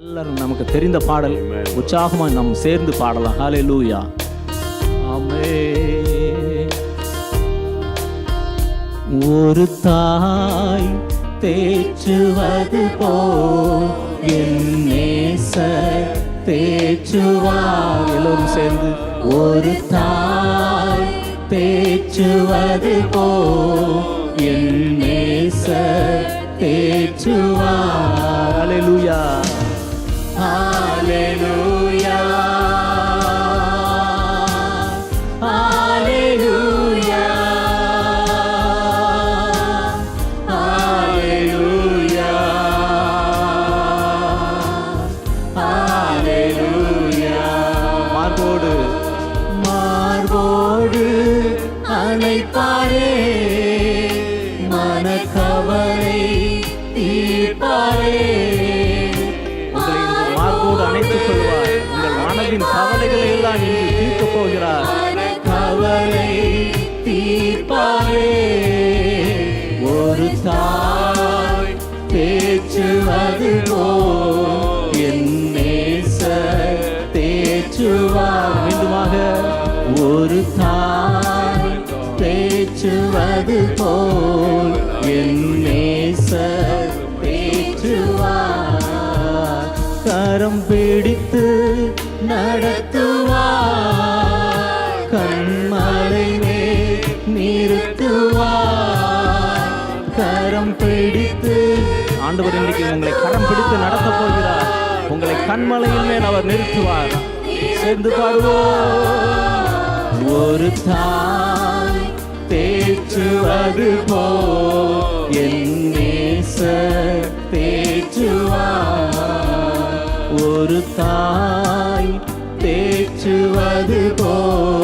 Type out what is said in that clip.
எல்லாரும் நமக்கு தெரிந்த பாடல் உற்சாகமாக நாம் சேர்ந்து பாடலாம். ஹல்லேலூயா. ஆமென். ஒரு தாய் தேற்றுவது போல் என் நேசர் தேற்றுவார். எல்லோரும் சேர்ந்து ஒரு தாய் தேற்றுவது போல் என் நேசர் தேற்றுவார். ஹல்லேலூயா. ஹல்லேலூயா. ஹல்லேலூயா. ஹல்லேலூயா. ஹல்லேலூயா. மார்போடு மார்போடு அணைப்பாரே, மனக்கவலை தீர்ப்பாரே. உங்களை மார்போடு அணைத்துக் கொள்வார். உங்கள் மனதின் கவலைகளை எல்லாம் இன்று தீர்க்கப் போகிறார். கவலை தீர்ப்பாரே. ஒரு தாய் தேற்றுவது போல் என் நேசர் தேற்றுவார். மீண்டுமாக ஒரு தாய் தேற்றுவது போல் என் நேசர் தேற்றுவார். கரம் பிடித்து நடத்துவார், கண்மலை மேல் நிறுத்துவார். கரம் பிடித்து ஆண்டவர் இன்றைக்கு உங்களை கரம் பிடித்து நடத்த போகிறார். உங்களை கண்மலையின் மேல் அவர் நிறுத்துவார். சேர்ந்து பாடுவோம். ஒரு தாய் தேற்றுவது போல் என் நேசர் தேற்றுவார். ஒரு தாய் தேற்றுவது போல்